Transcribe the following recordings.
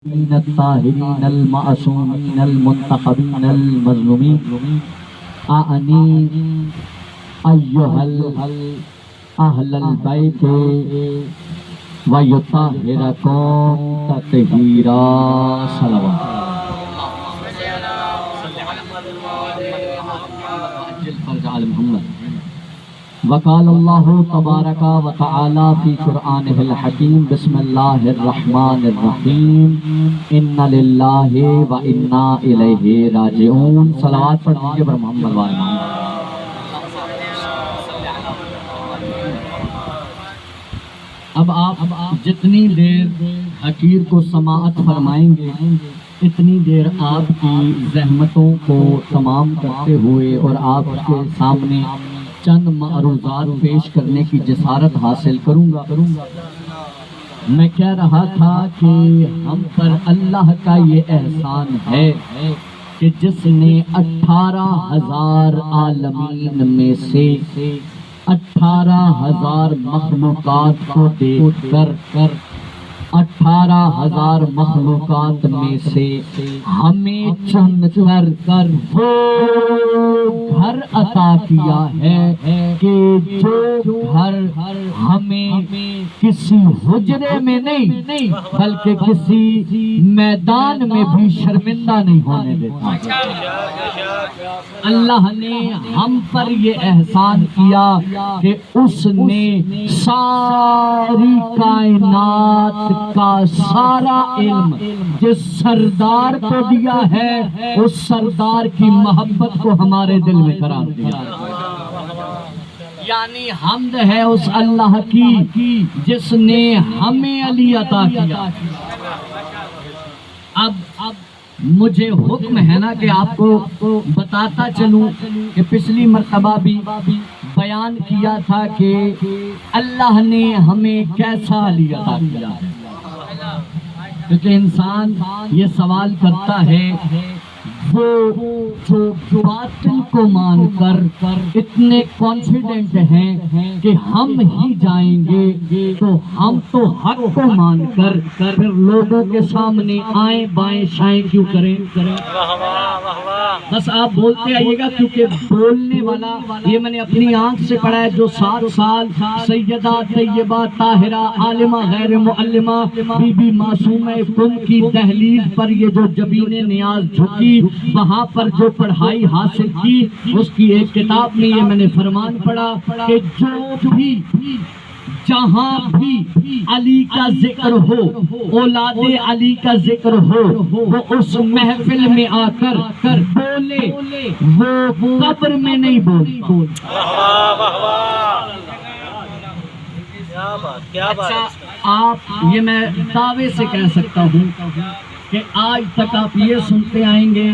الطيبين الطاهرين المعصومين المنتخبين المظلومين أعني أيها أهل البيت ويطهركم تطهيرا صلوات وقال الله تبارك وتعالى في قرآنه الحكيم بسم الله الرحمن الرحيم إن لله وإنا إليه راجعون صلوات پڑھ دیجئے بر محمد وآل محمد۔ اب آپ جتنی دیر حقیر کو سماعت فرمائیں گے اتنی دیر آپ کی زحمتوں کو تمام کرتے ہوئے اور آپ کے سامنے چند معروضات پیش کرنے کی جسارت حاصل کروں گا۔ میں کہہ رہا تھا کہ ہم پر اللہ کا یہ احسان ہے کہ جس نے 18,000 عالمین میں سے 18,000 مخلوقات کو دیکھ کر 18,000 مخلوقات میں سے ہمیں چن کر وہ گھر عطا کیا ہے کہ جو گھر ہمیں کسی حجرے میں نہیں بلکہ کسی میدان میں بھی شرمندہ نہیں ہونے دیتا۔ اللہ نے ہم پر یہ احسان کیا کہ اس نے ساری کائنات کا سارا علم جس سردار کو دیا ہے اس سردار کی محبت کو ہمارے دل میں قرار دیا۔ یعنی حمد ہے اس اللہ کی جس نے ہمیں علی عطا کیا۔ اب مجھے حکم ہے نا کہ آپ کو بتاتا چلوں کہ پچھلی مرتبہ بھی بیان کیا تھا کہ اللہ نے ہمیں کیسا علی عطا کیا ہے، کیونکہ انسان یہ سوال کرتا ہے وہ جو باطل کو مان کر اتنے کانفیڈنٹ ہیں کہ ہم ہی جائیں گے تو ہم تو حق کو مان کر پھر لوگوں کے سامنے آئیں بائیں شائیں کیوں کریں؟ بس آپ بولتے آئیے گا، کیونکہ بولنے والا یہ میں نے اپنی آنکھ سے پڑھا ہے، جو 7 سال سیدہ طیبہ طاہرہ عالمہ غیر معلمہ بی بی معصومہ کن کی دہلیز پر یہ جو جبین نیاز جھکی وہاں پر جو پڑھائی حاصل کی اس کی ایک کتاب میں یہ میں نے فرمان پڑھا کہ جو بھی جہاں بھی علی کا ذکر ہو، اولاد علی کا ذکر ہو، وہ اس محفل میں آ کر بولے، وہ قبر میں نہیں بولتا۔ اچھا، آپ یہ میں دعوے سے کہہ سکتا ہوں کہ آج تک آپ یہ سنتے آئیں گے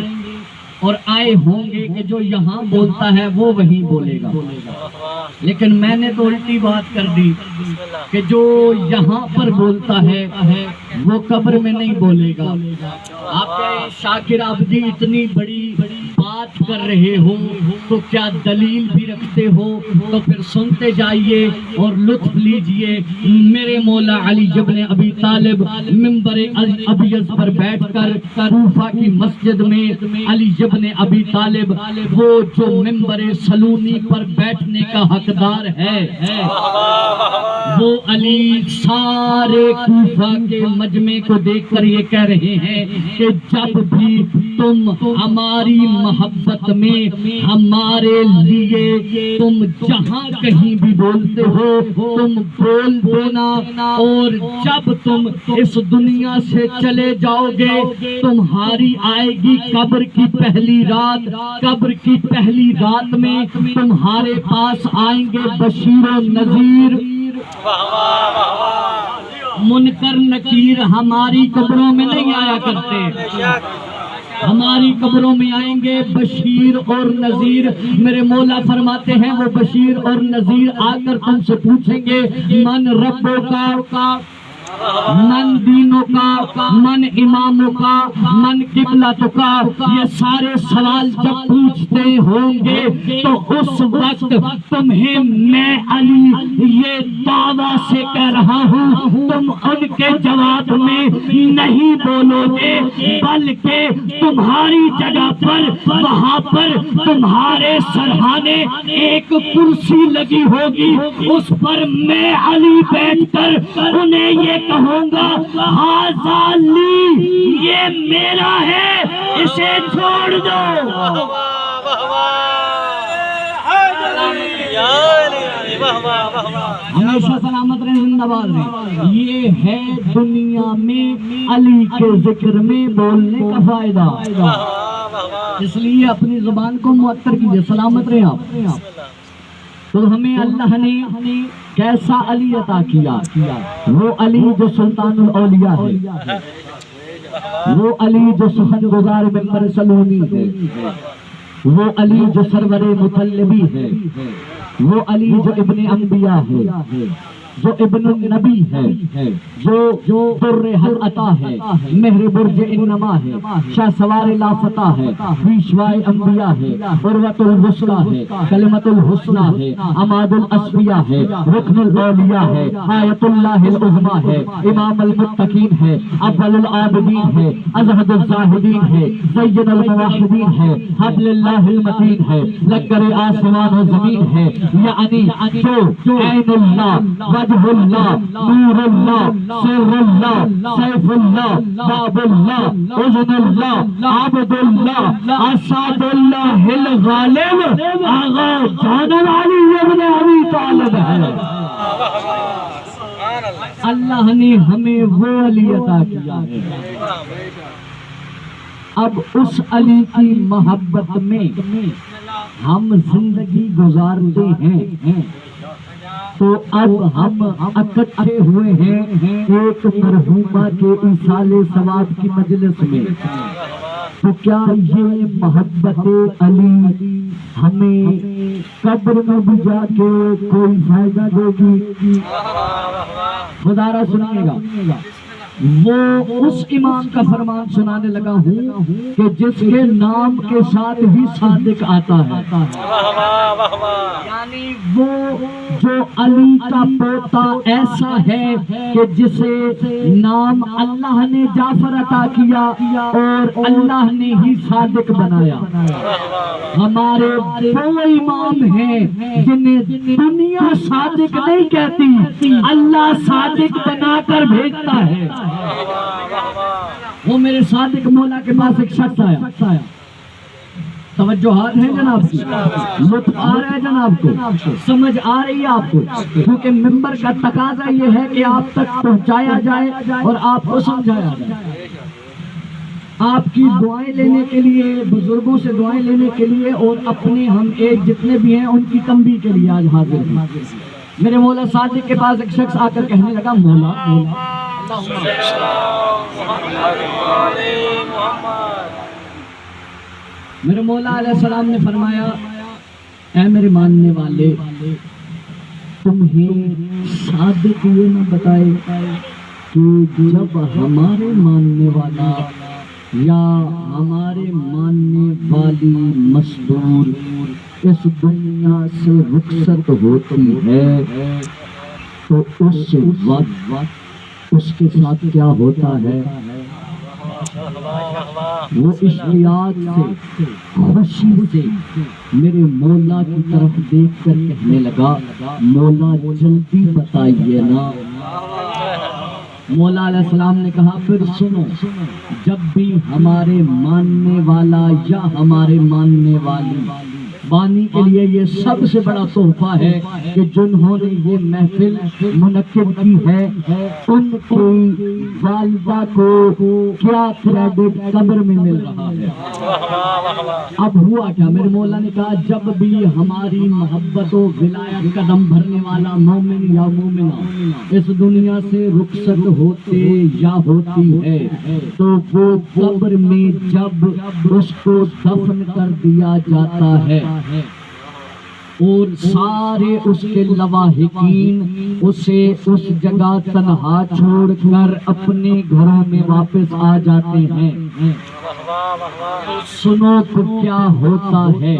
اور آئے ہوں گے کہ جو یہاں بولتا ہے وہ وہیں بولے گا، لیکن میں نے تو الٹی بات کر دی کہ جو یہاں پر بولتا ہے وہ قبر میں نہیں بولے گا۔ آپ کیا شاکر عابدی اتنی بڑی بات کر رہے ہو تو کیا دلیل بھی رکھتے ہو؟ تو پھر سنتے جائیے اور لطف لیجئے۔ میرے مولا علی ابن ابی طالب منبر ابیض پر بیٹھ کر کوفہ کی مسجد میں علی ابن ابی طالب وہ جو منبر سلونی پر بیٹھنے کا حقدار ہے وہ علی سارے کوفہ کے مجمع کو دیکھ کر یہ کہہ رہے ہیں کہ جب بھی تم ہماری محبت میں ہمارے لیے تم جہاں کہیں بھی بولتے ہو تم بول دینا، اور جب تم اس دنیا سے چلے جاؤ گے تمہاری آئے گی قبر کی پہلی رات، قبر کی پہلی رات میں تمہارے پاس آئیں گے بشیر و نذیر، منکر نکیر ہماری قبروں میں نہیں آیا کرتے، ہماری قبروں میں آئیں گے بشیر اور نذیر۔ میرے مولا فرماتے ہیں وہ بشیر اور نذیر آ کر تم سے پوچھیں گے من ربو کا، من دینوں کا، من اماموں کا، من قبلتوں کا، یہ سارے سوال جب پوچھتے ہوں گے تو اس وقت تمہیں میں علی یہ دعویٰ سے کہہ رہا ہوں، تم ان کے جواب میں نہیں بولو گے، بلکہ تمہاری جگہ پر وہاں پر تمہارے سرہانے ایک کرسی لگی ہوگی، اس پر میں علی بیٹھ کر انہیں یہ کہوں گا ھذا لی، یہ میرا ہے، اسے چھوڑ دو۔ ہمیشہ سلامت رہیں، زندہ باد رہیں۔ یہ ہے دنیا میں علی کے ذکر میں بولنے کا فائدہ، اس لیے اپنی زبان کو معطر کیجئے، سلامت رہیں آپ۔ تو ہمیں اللہ نے کیسا علی عطا کیا؟ وہ علی جو سلطان الاولیاء ہے، وہ علی جو سخن گزار ممبر سلونی ہے، وہ علی جو سرور مطلبی ہے، وہ علی جو ابن انبیاء ہے، جو ابن النبی ہے، جو در حل عطا ہے، مہر برج انما ہے، شاہ سوار لافتہ ہے، پیشوائے انبیاء ہے، عروۃ الوثقیٰ ہے، کلمۃ الحسنیٰ ہے، عماد الاسفیاء ہے، رکن الاولیاء ہے، آیت اللہ العظمیٰ ہے، امام المتقین ہے، اول العابدین ہے، ازہد الزاہدین ہے، سید الموحدین ہے، حبل اللہ المتین ہے، لشکر آسمان و زمین ہے، یعنی جو عین اللہ، وجہ اللہ، نور اللہ، سر اللہ، سیف اللہ، باب اللہ، اذن اللہ، عبد اللہ، اسد اللہ الغالب، آغا جان علی ابن ابی طالب ہے۔ اللہ نے ہمیں وہ علی عطا کیا ہے۔ اب اس علی کی محبت میں ہم زندگی گزارتے ہیں، تو اب ہم اکٹھے ہوئے ہیں ایک مرحومہ کے ایصال ثواب کی مجلس میں، تو کیا یہ محبت علی ہمیں قبر میں بھی جا کے کوئی فائدہ دے گی؟ خدا را سنیے گا، وہ اس امام کا فرمان سنانے لگا ہوں کہ جس کے نام کے ساتھ ہی صادق آتا ہے، یعنی وہ جو علی کا پوتا ایسا ہے کہ جسے نام اللہ نے جعفر عطا کیا اور اللہ نے ہی صادق بنایا۔ ہمارے وہ امام ہیں جنہیں دنیا صادق نہیں کہتی، اللہ صادق بنا کر بھیجتا ہے۔ وہ میرے صادق مولا کے پاس ایک شخص آیا، توجہات ہیں جناب کی، لطف آ رہا ہے جناب کو، سمجھ آ رہی ہے آپ کو، کیونکہ ممبر کا تقاضا یہ ہے کہ آپ تک پہنچایا جائے اور آپ کو سمجھایا جائے۔ آپ کی دعائیں لینے کے لیے، بزرگوں سے دعائیں لینے کے لیے، اور اپنے ہم ایک جتنے بھی ہیں ان کی تنبیہ کے لیے آج حاضر ہیں۔ میرے مولا صادق کے پاس ایک شخص آ کر کہنے لگا، مولا میرے مولا علیہ السلام نے فرمایا، اے میرے ماننے والے، تمہیں صادق یہ نہ بتائے کہ جب ہمارے ماننے والا یا ہمارے ماننے والی مستور اس دنیا سے رخصت ہوتی ہے تو اس وقت اس کے ساتھ کیا ہوتا ہے؟ وہ اشتیاق سے، خوشی سے میرے مولا کی طرف دیکھ کر کہنے لگا، مولا جلدی بتائیے نا۔ مولا علیہ السلام نے کہا، پھر سنو، جب بھی ہمارے ماننے والا یا ہمارے ماننے والی بانی کے لیے یہ سب سے بڑا تحفہ ہے کہ جنہوں نے یہ محفل منعقد کی ہے، ان کی والدہ کو کیا کریڈٹ قبر میں مل رہا ہے۔ اب ہوا کیا؟ میرے مولا نے کہا، جب بھی ہماری محبت و ولایت قدم بھرنے والا مومن یا مومنہ اس دنیا سے رخصت ہوتے یا ہوتی ہے تو وہ قبر میں جب اس کو دفن کر دیا جاتا ہے اور سارے اس کے لواحقین اسے اس جگہ تنہا چھوڑ کر اپنے گھروں میں واپس آ جاتے ہیں۔ سنو تو کیا ہوتا ہے،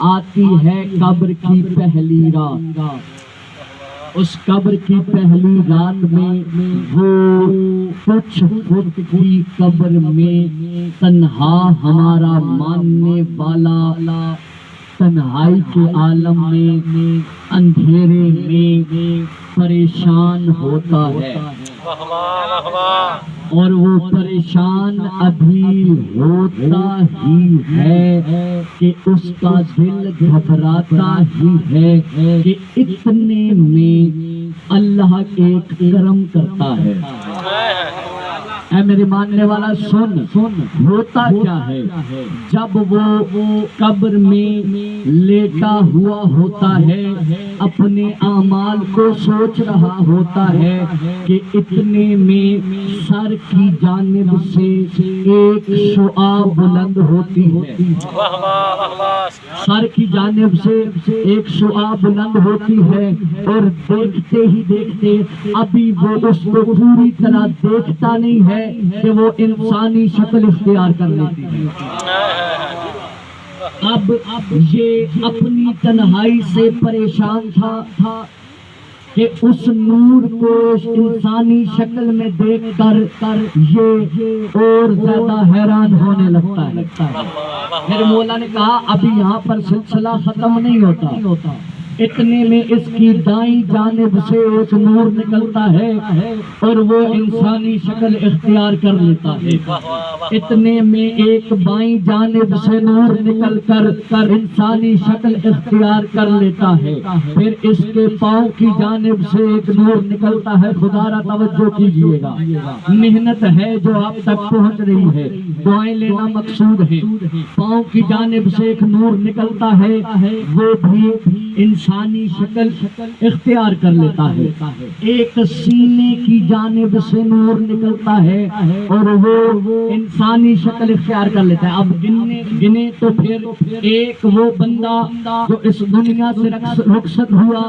آتی ہے قبر کی پہلی رات۔ اس قبر کی پہلی رات میں وہ کچھ فٹ کی قبر میں تنہا ہمارا ماننے والا تنہائی کے عالم میں اندھیرے میں پریشان ہوتا ہے، اور وہ پریشان ابھی ہوتا ہی ہے کہ اس کا دل گھبراتا ہی ہے کہ اتنے میں اللہ ایک کرم کرتا ہے۔ اے میرے ماننے والا سن، ہوتا کیا ہے، جب وہ قبر میں لیٹا ہوا ہوتا ہے، اپنے اعمال کو سوچ رہا ہوتا ہے کہ اتنے میں سر کی جانب سے ایک شعاع بلند ہوتی ہے، سر کی جانب سے ایک شعاع بلند ہوتی ہے، اور دیکھتے ہی دیکھتے ابھی وہ اس کو پوری طرح دیکھتا نہیں ہے کہ وہ انسانی شکل اختیار کر لیتی ہے۔ اب یہ اپنی تنہائی سے پریشان تھا کہ اس نور کو انسانی شکل میں دیکھ کر یہ اور زیادہ حیران ہونے لگتا ہے۔ میرے مولا نے کہا ابھی یہاں پر سلسلہ ختم نہیں ہوتا، اتنے میں اس کی دائیں جانب سے ایک نور نکلتا ہے اور وہ انسانی شکل اختیار کر لیتا ہے، اتنے میں ایک بائیں جانب سے نور نکل کر انسانی شکل اختیار کر لیتا ہے، پھر اس کے پاؤں کی جانب سے ایک نور نکلتا ہے۔ خدا را توجہ کیجئے گا، محنت ہے جو آپ تک پہنچ رہی ہے، دعائیں لینا مقصود ہے۔ پاؤں کی جانب سے ایک نور نکلتا ہے، وہ بھی انسانی شکل اختیار کر لیتا ہے۔ ایک سینے کی جانب سے نور نکلتا ہے اور وہ انسانی شکل اختیار کر لیتا ہے۔ اب گنے تو پھر ایک وہ بندہ جو اس دنیا سے رخصت ہوا،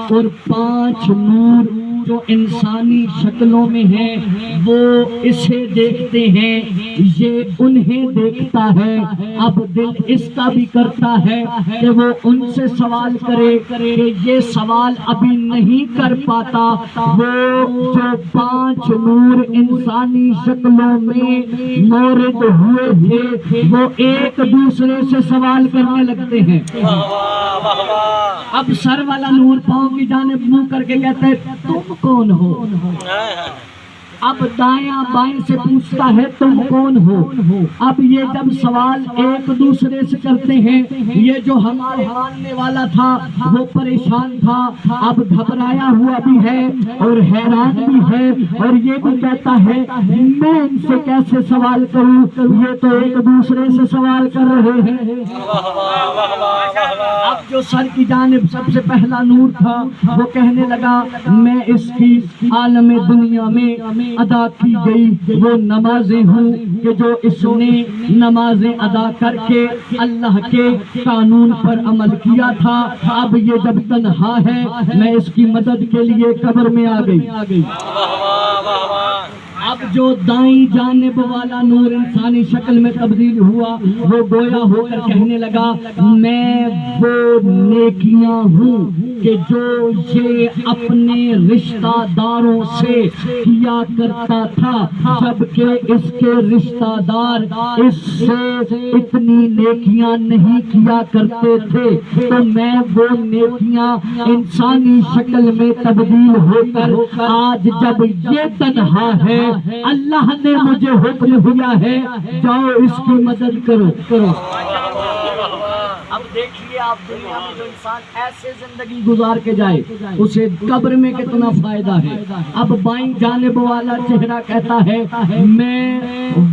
اور 5 نور جو انسانی شکلوں میں ہیں وہ اسے دیکھتے ہیں، یہ انہیں دیکھتا ہے۔ اب دل اس کا بھی کرتا ہے کہ وہ ان سے سوال کرے کہ یہ سوال ابھی نہیں کر پاتا۔ وہ جو 5 نور انسانی شکلوں میں مورد ہوئے تھے وہ ایک دوسرے سے سوال کرنے لگتے ہیں۔ اب سر والا نور پاؤں کی جانب منہ کر کے کہتا ہے تم کون ہو؟ اب دائیں بائیں سے پوچھتا ہے تم کون ہو؟ اب یہ جب سوال ایک دوسرے سے کرتے ہیں، یہ جو ہمارے ماننے والا تھا وہ پریشان تھا، اب گھبرایا ہوا بھی ہے اور حیران بھی ہے، اور یہ بھی کہتا ہے میں ان سے کیسے سوال کروں، یہ تو ایک دوسرے سے سوال کر رہے ہیں۔ اب جو سر کی جانب سب سے پہلا نور تھا وہ کہنے لگا میں اس کی عالم دنیا میں ادا کی گئی وہ نمازیں ہوں کہ جو اس نے نمازیں ادا کر کے اللہ کے قانون پر عمل کیا تھا۔ اب یہ جب تنہا ہے میں اس کی مدد کے لیے قبر میں آ گئی۔ اب جو دائیں جانب والا نور انسانی شکل میں تبدیل ہوا وہ گویا ہو کر کہنے لگا میں وہ نیکیاں ہوں کہ جو یہ اپنے رشتہ داروں سے کیا کرتا تھا، جبکہ اس کے رشتہ دار اس سے اتنی نیکیاں نہیں کیا کرتے تھے، تو میں وہ نیکیاں انسانی شکل میں تبدیل ہو کر آج جب یہ تنہا ہے اللہ نے مجھے حکم دیا ہے جاؤ اس کی مدد کرو۔ اب دیکھیے آپ دنیا میں جو انسان ایسے زندگی گزار کے جائے اسے قبر میں کتنا فائدہ ہے۔ اب بائیں جانب والا چہرہ کہتا ہے میں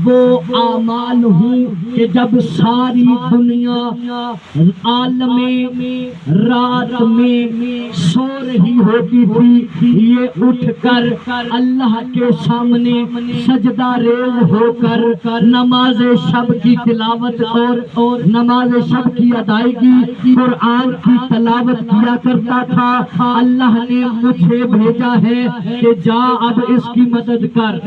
وہ اعمال ہوں کہ جب ساری دنیا عالم رات میں سو رہی ہوتی تھی، یہ اٹھ کر اللہ کے سامنے سجدہ ریز ہو کر نماز شب کی تلاوت اور نماز شب کی ادائیگی قرآن کی تلاوت کیا کرتا تھا۔ اللہ نے مجھے بھیجا ہے کہ جا اب اس کی مدد کر۔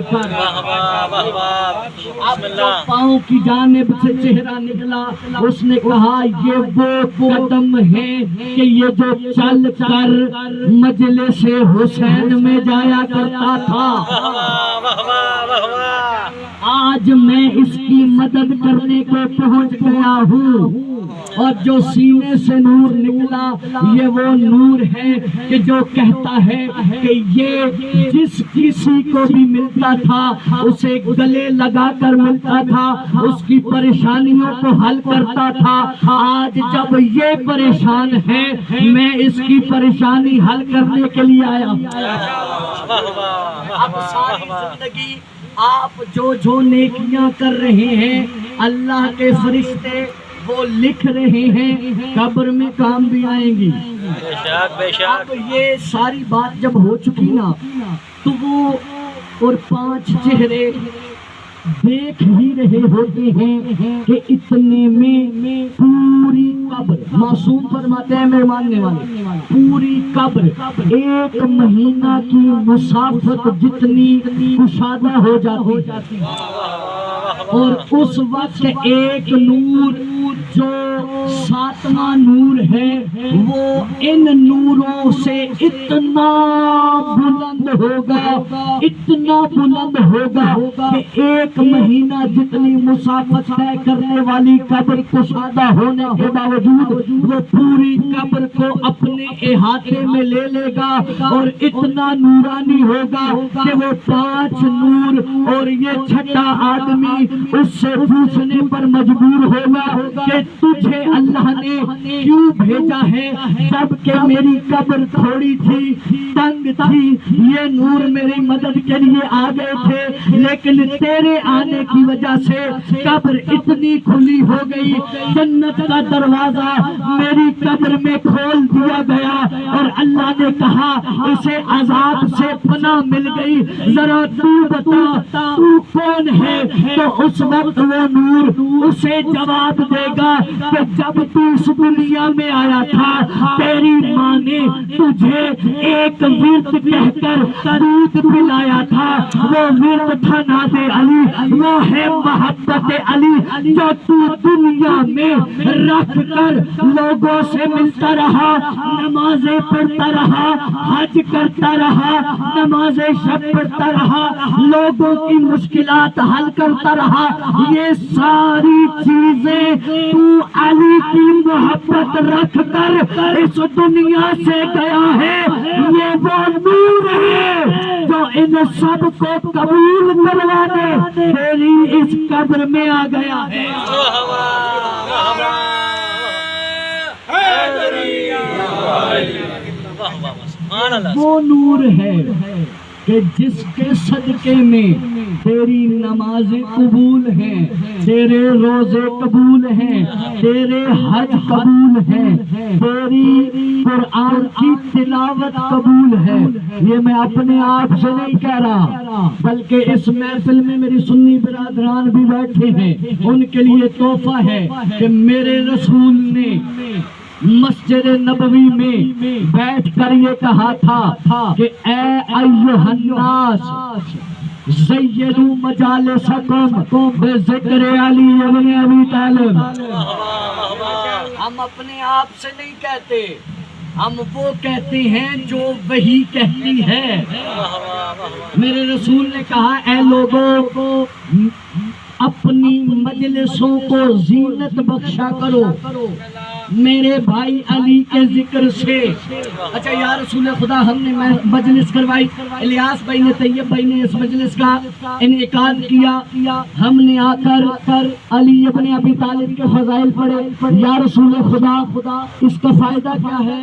اب جو پاؤں کی جانب سے چہرہ نکلا، اس نے کہا یہ وہ قدم ہے کہ یہ جو چل کر مجلس حسین میں جایا کرتا تھا، آج میں اس کی مدد کرنے کو پہنچ گیا ہوں۔ اور جو سینے سے نور نکلا، یہ وہ نور ہے کہ جو کہتا ہے کہ یہ جس کسی کو بھی ملتا تھا اسے گلے لگا کر ملتا تھا، اس کی پریشانیوں کو حل کرتا تھا۔ آج جب یہ پریشان ہے، میں اس کی پریشانی حل کرنے کے لیے آیا۔ اب ساری زندگی آپ جو نیکیاں کر رہے ہیں، اللہ کے فرشتے وہ لکھ رہے ہیں، قبر میں کام بھی آئیں گی۔ اب یہ ساری بات جب ہو چکی نا، تو وہ اور 5 چہرے دیکھ ہی رہے ہوتے ہیں کہ اتنے میں پوری قبر، معصوم فرماتے ہیں میرے ماننے والے، پوری قبر 1 مہینہ کی مسافت جتنی کشادہ ہو جاتی، اور اس وقت ایک نور جو 7واں نور ہے وہ ان نوروں سے اتنا بلند ہوگا، اتنا بلند ہوگا کہ 1 مہینہ جتنی مسافت طے کرنے والی قبر کشادہ ہونے کے باوجود وہ پوری قبر کو اپنے احاطے میں لے لے گا، اور اتنا نورانی ہوگا کہ وہ 5 نور اور یہ 6واں آدمی اس سے پوچھنے پر مجبور ہوگا کہ تجھے اللہ نے کیوں بھیجا ہے، جبکہ میری قبر تھوڑی تھی، تنگ تھی، یہ نور میری مدد کے لیے آ گئے تھے، لیکن تیرے آنے کی وجہ سے قبر اتنی کھلی ہو گئی، جنت کا دروازہ میری قبر میں کھول دیا گیا، اور اللہ نے کہا اسے عذاب سے پناہ مل گئی، ذرا تو بتا تو کون ہے؟ تو اس وقت وہ نور اسے جواب دے گا کہ جب تو اس دنیا میں آیا تھا، تیری ماں نے تجھے ایک ورد کہہ کر دودھ پلایا تھا، وہ ورد تھا ناز علی، وہ ہے محبت علی، جو تو دنیا میں رکھ کر لوگوں سے ملتا رہا، نمازیں پڑھتا رہا، حج کرتا رہا، نماز شب پڑھتا رہا، لوگوں کی مشکلات حل کرتا رہا، یہ ساری چیزیں تو علی کی محبت رکھ کر اس دنیا سے گیا ہے، یہ وہ نور ہے جو ان سب کو قبول کروانے تیری اس قبر میں آ گیا ہے۔ وہ نور ہے کہ جس کے صدقے میں تیری نمازیں قبول ہیں، تیرے روزے قبول ہیں، تیرے حج قبول ہیں، تیری قرآن کی تلاوت قبول ہے۔ یہ میں اپنے آپ سے نہیں کہہ رہا، بلکہ اس محفل میں میری سنی برادران بھی بیٹھے ہیں، ان کے لیے تحفہ ہے کہ میرے رسول نے مسجد نبوی میں بیٹھ کر یہ کہا تھا کہ اے ایھا الناس زیّنوا مجالسکم بذکر علی ابن ابی طالب۔ ہم اپنے آپ سے نہیں کہتے، ہم وہ کہتے ہیں جو وحی کہتی ہے۔ میرے رسول نے کہا اے لوگوں، اپنی مجلسوں کو زینت بخشا کرو، میرے بھائی علی کے ذکر سے. اچھا یا رسول خدا ہم نے مجلس کروائی, الیاس بھائی نے, طیب بھائی نے اس مجلس کا انعقاد کیا, ہم نے آ کر علی ابن ابی طالب کے فضائل پڑھے. یا رسول خدا اس کا فائدہ کیا ہے؟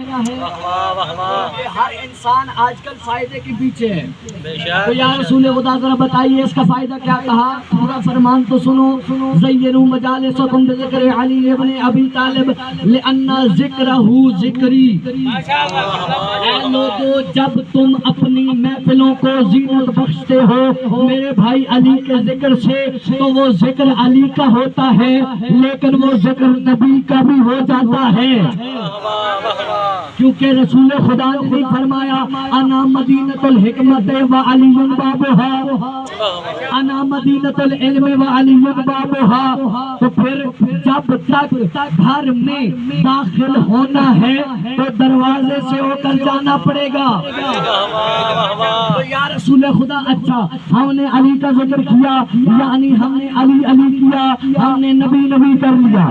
ہر انسان آج کل فائدے کے پیچھے ہے. تو یا رسول خدا ذرا بتائیے اس کا فائدہ کیا کہا؟ پورا فرمان تو سنو. زینوا مجالسکم بذکر علی ابن ابی طالب لأن ذکرہ ذکری. اے لوگو جب تم اپنی محفلوں کو زینت بخشتے ہو میرے بھائی علی کے ذکر سے تو وہ ذکر علی کا ہوتا ہے لیکن وہ ذکر نبی کا بھی ہو جاتا ہے. کیونکہ رسول خدا نے نہیں فرمایا انا مدینۃ الحکمت وعلی بابها, انا مدینۃ العلم وعلی بابها. تو پھر جب تک گھر میں داخل ہونا ہے تو دروازے سے ہو کر جانا پڑے گا. تو یا رسول خدا اچھا ہم نے علی کا ذکر کیا یعنی ہم نے علی علی کیا, ہم نے نبی نبی کر لیا.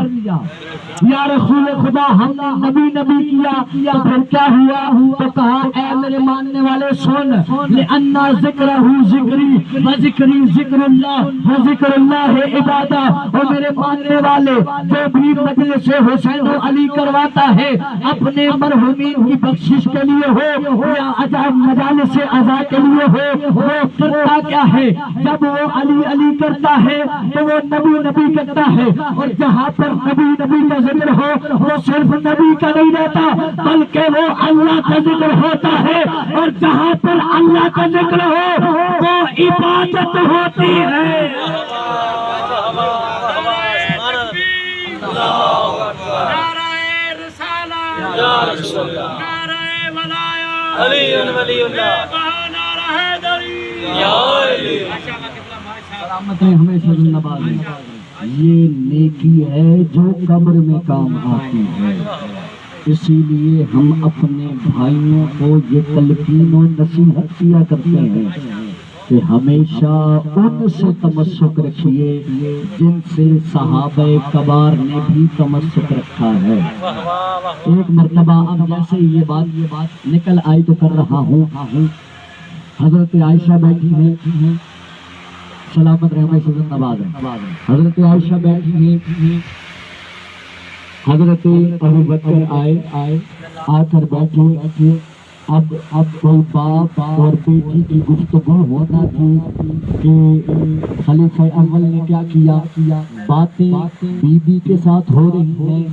یا رسول خدا ہم نے نبی نبی کیا تو پھر کیا ہوا؟ تو کہا اے میرے ماننے والے سن, لأن ذکرہ ذکری وذکری ذکر اللہ وذکر اللہ عبادہ. اور میرے ماننے والے جو بھی مجلس حسین و علی کرواتا ہے اپنے مرحومین کی بخشش کے لیے ہو یا عجائب مجالس عزا کے لیے ہو, وہ کرتا کیا ہے؟ جب وہ علی علی کرتا ہے تو وہ نبی نبی کرتا ہے. اور جہاں پر نبی نبی کا ذکر ہو وہ صرف نبی کا نہیں رہتا بلکہ وہ اللہ کا ذکر ہوتا ہے. اور جہاں پر اللہ کا ذکر ہو وہ عبادت ہوتی ہے. سلامت ہے ہمیشہ زندہ باد. یہ نیکی ہے جو قبر میں کام آتی ہے. اسی لیے ہم اپنے بھائیوں کو یہ تلقین و نصیحت کیا کرتے ہیں کہ ہمیشہ ان سے تمسک رکھیے جن سے صحابہ کبار نے بھی تمسک رکھا ہے. ایک مرتبہ اب جیسے یہ بات نکل آئی تو کر رہا ہوں. حضرت عائشہ بیٹھی ہیں, سلامت رحمہ سے زندہ باد ہے. حضرت عائشہ بیٹھی ہیں, حضرت ابو بکر آئے آ کر بیٹھے. اب کوئی باپ اور بیٹی کی گفتگو ہونا تھی کہ خلیفہ اول نے کیا کیا, باتیں بی بی کے ساتھ ہو رہی ہیں,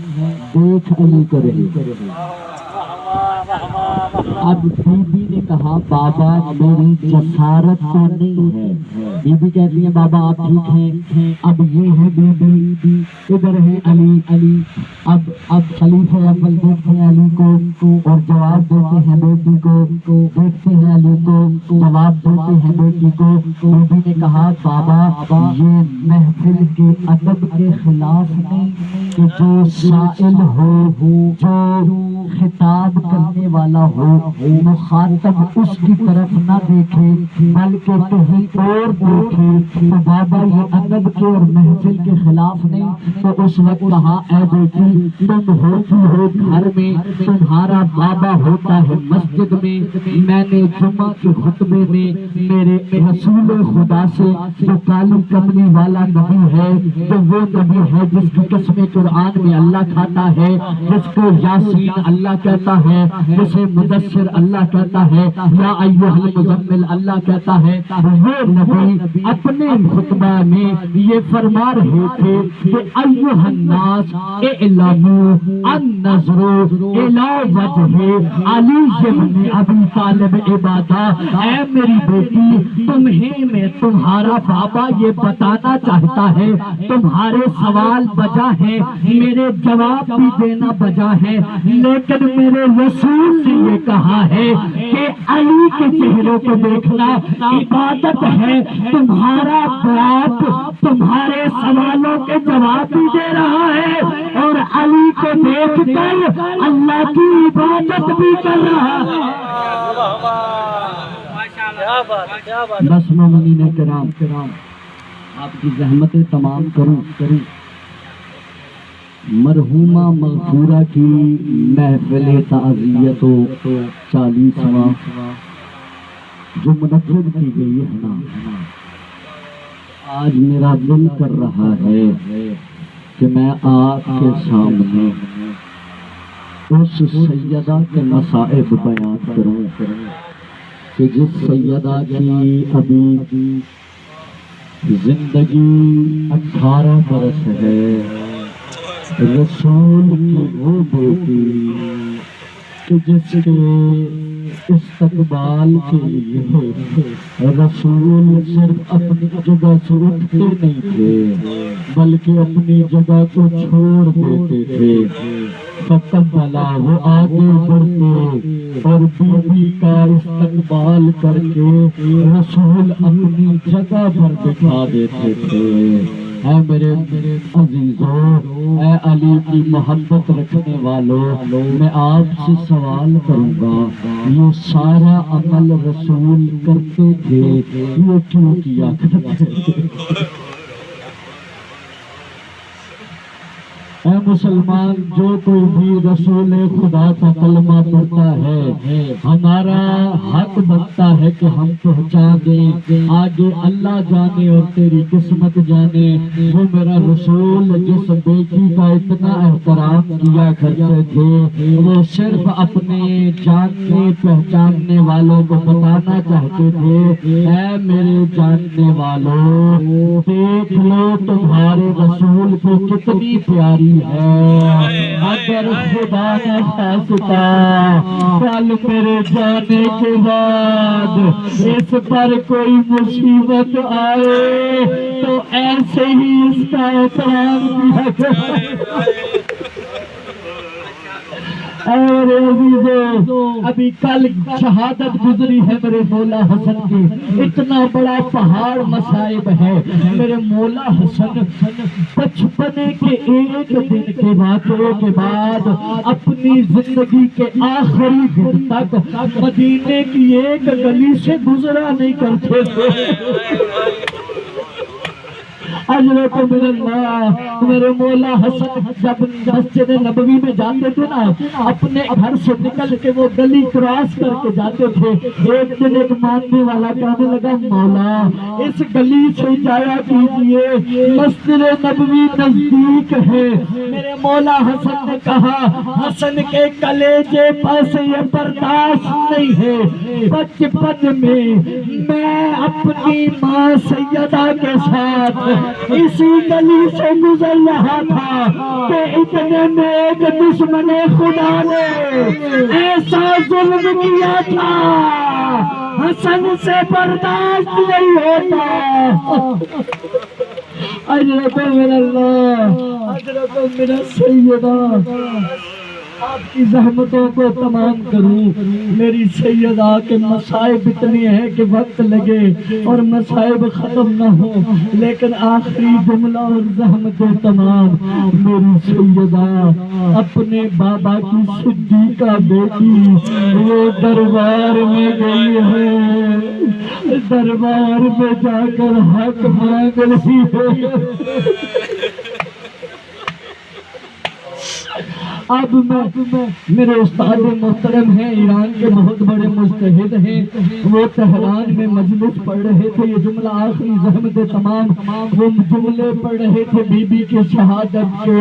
دیکھ علی کر رہے. اب بی بی نے کہا بابا میری جسارت تو نہیں ہے. بی بی کہتی ہیں بابا آپ ٹھیک ہیں. اب یہ ہے بی بی, ادھر ہے علی. اب خلیفہ اول دیکھتے ہیں علی کو اور جواب دیتے ہیں بیٹی کو, دیکھتے ہیں علی کو جواب دیتے ہیں بیٹی کو. بی بی نے کہا بابا یہ محفل کے ادب کے خلاف نہیں کہ جو سائل ہو, جو خطاب کرنے والا ہو, مخاطب اس کی طرف نہ دیکھے بلکہ کہیں اور دیکھے. تو بابا یہ ادب کے اور محفل کے خلاف نہیں. تو اس وقت کہا اے بیٹی تم ہوتی ہو گھر میں, تمہارا بابا ہوتا ہے مسجد میں. میں نے جمعہ کے خطبے میں میرے رسول خدا سے جو کالی کملی والا نبی ہے, جو وہ نبی ہے جس کی قسم قرآن میں اللہ کھاتا ہے, جس کو یاسین اللہ کہتا ہے, جسے مدثر اللہ کہتا ہے, یا ایھا المزمل اللہ کہتا ہے, وہ نبی اپنے خطبہ میں یہ فرما رہے تھے کہ ایھا الناس اعلموا النظر الی وجہ علی بن ابی طالب عبادہ. اے میری بیٹی تمہیں میں تمہارا بابا یہ بتانا چاہتا ہے, تمہارے سوال بجا ہے, میرے جواب بھی دینا بجا ہے, لیکن میرے رسول نے یہ کہا ہے کہ علی کے چہروں کو دیکھنا عبادت ہے. تمہارا باپ تمہارے سوالوں کے جواب بھی دے رہا ہے اور علی کو دیکھ کر اللہ کی عبادت بھی کر رہا ہے. بس مومنین کرام آپ کی زحمتیں تمام کروں. مرحومہ مغفورہ کی محفل تعزیت و 40واں جو منعقد کی گئی ہے نا، آج میرا دل کر رہا ہے کہ میں آپ کے سامنے اس سیدہ کے مصائب بیان کروں کہ جس سیدہ کی ابھی زندگی 18 برس ہے، رسول کی وہ بیٹی کہ جس کے استقبال کے لیے رسول صرف اپنی جگہ سے اٹھتے نہیں تھے بلکہ اپنی جگہ کو چھوڑ دیتے تھے۔ فقبلا، وہ آگے بڑھتے اور بیوی کا استقبال کر کے رسول اپنی جگہ پر بٹھا دیتے تھے۔ اے میرے عزیزوں، اے علی کی محبت رکھنے والوں، میں آپ سے سوال کروں گا، یہ سارا عمل رسول کرتے تھے، یہ کیوں کیا کرتے تھے؟ اے مسلمان، جو کوئی بھی رسول خدا کا کلمہ پڑھتا ہے، ہمارا حق بنتا ہے کہ ہم پہنچا دیں، آگے اللہ جانے اور تیری قسمت جانے۔ وہ میرا رسول جس بیٹی کا اتنا احترام کیا کرتے تھے، وہ صرف اپنے جاننے پہچاننے والوں کو بتانا چاہتے تھے، اے میرے جاننے والوں، دیکھ لو تمہارے رسول کو کتنی پیاری ہے۔ اگر خدا نے فیصلہ کل میرے جانے کے بعد اس پر کوئی مصیبت آئے تو ایسے ہی اس کا احترام کیا کرے۔ میرے عزیزوں، ابھی کل شہادت گزری ہے میرے مولا حسن کی، اتنا بڑا پہاڑ مصائب ہے۔ میرے مولا حسن بچپنے کے ایک دن کے واقعے کے بعد اپنی زندگی کے آخری دن تک مدینے کی ایک گلی سے گزرا نہیں کرتے تھے۔ اجرت من اللہ، میرے مولا حسن جب مسجد نبوی میں جاتے تھے نا، اپنے گھر سے نکل کے وہ گلی کراس کر کے جاتے تھے۔ ایک دن ایک ماننے والا کہنے لگا، مولا اس گلی سے جایا کیجئے، مسجد نبوی نزدیک ہے۔ میرے مولا حسن نے کہا، حسن کے کلیجے پاس یہ برداشت نہیں ہے، بچپن میں اپنی ماں سیدہ کے ساتھ اسی گلی سے گزر رہا تھا کہ اتنے میں ایک دشمن خدا نے ایسا ظلم کیا تھا، حسن سے برداشت نہیں ہوتا۔ اجرت من اللہ، اجرت من السیدہ، آپ کی زحمتوں کو تمام کروں۔ میری سیدہ کے مصائب اتنے ہیں کہ وقت لگے اور مصائب ختم نہ ہو، لیکن آخری جملہ اور زحمتیں تمام۔ میری سیدہ اپنے بابا کی صدیقہ بیٹی وہ دربار میں گئی ہے، دربار میں جا کر حق مانگ رہی ہے۔ اب میرے استاد محترم ہیں، ایران کے بہت بڑے مجتہد ہیں، وہ تہران میں مجلس پڑھ رہے تھے، یہ جملہ آخری زحمت تمام، وہ جملے پڑھ رہے تھے بی بی کی شہادت کے،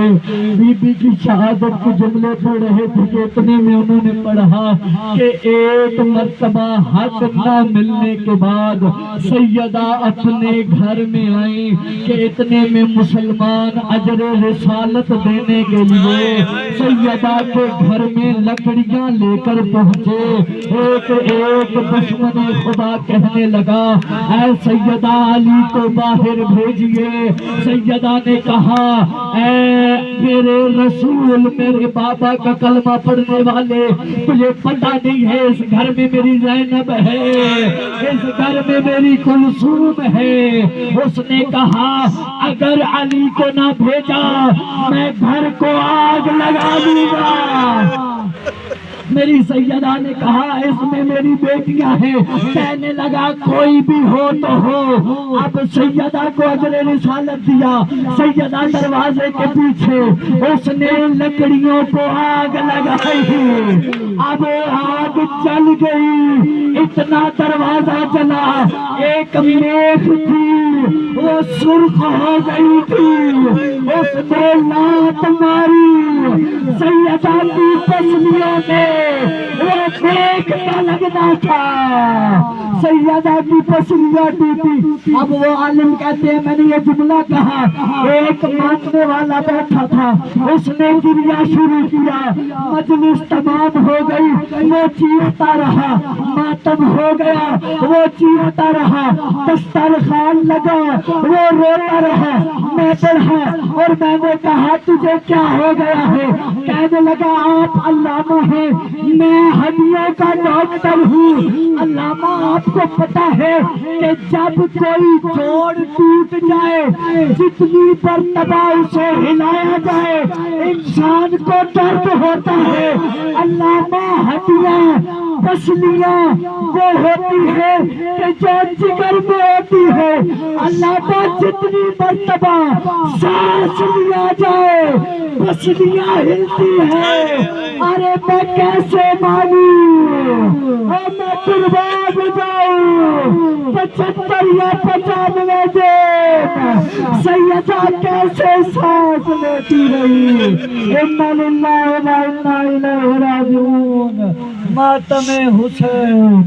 بی بی کی شہادت کے جملے پڑھ رہے تھے کہ اتنے میں انہوں نے پڑھا کہ ایک مرتبہ حق نہ ملنے کے بعد سیدہ اپنے گھر میں آئیں کہ اتنے میں مسلمان اجر رسالت دینے کے لیے سیدہ کے گھر میں لکڑیاں لے کر پہنچے۔ ایک دشمن خدا کہنے لگا، اے سیدہ علی کو باہر بھیجئے۔ سیدہ نے کہا، اے میرے رسول، میرے بابا کا کلمہ پڑھنے والے، تجھے پتہ نہیں ہے اس گھر میں میری زینب ہے، اس گھر میں میری کلثوم ہے۔ اس نے کہا، اگر علی کو نہ بھیجا میں گھر کو آگ لگا دوں گا۔ میری سیدہ نے کہا اس میں میری بیٹیاں ہیں. کہنے لگا کوئی بھی ہو تو ہو. اب سیدہ کو اجر رسالت دیا. سیدہ دروازے کے پیچھے اس نے لکڑیوں کو آگ لگائی. اب آگ جل گئی. اتنا دروازہ جلا. ایک میخ تھی وہ سرخ ہو گئی تھی. اس نے لات ماری. سیدہ کی پسلیوں میں وہ میخ کا لگنا تھا. سیدہ کی پسلیاں ٹوٹی. اب وہ عالم کہتے ہیں میں نے یہ جملہ کہا. ایک مانگنے والا بیٹھا تھا. اس نے گریا شروع کیا. مجلس تمام ہو گئی. وہ چیختا رہا. ماتم ہو گیا. وہ چیختا رہا. دسترخوان لگا. وہ روتا رہا. میں پڑھا اور میں نے کہا تجھے کیا ہو گیا ہے؟ کہنے لگا آپ علامہ ہیں, میں ہڈیوں کا ڈاکٹر ہوں. علامہ آپ کو پتا ہے کہ جب کوئی جوڑ ٹوٹ جائے جتنی مرتبہ اسے ہلایا جائے انسان کو درد ہوتا ہے. علامہ ہڈیاں پسلیاں وہ ہوتی ہے کہ جو جگر میں ہوتی ہے. علامہ جتنی مرتبہ سانس لیا جائے پسلیاں ہلتی ہے. ارے میں کیسے مانوں اور میں برباد ہو جاؤں. 75 یا 95 دن سیدہ کیسے سانس لیتی رہی. انا للہ و انا الیہ راجعون. ماتم حسین.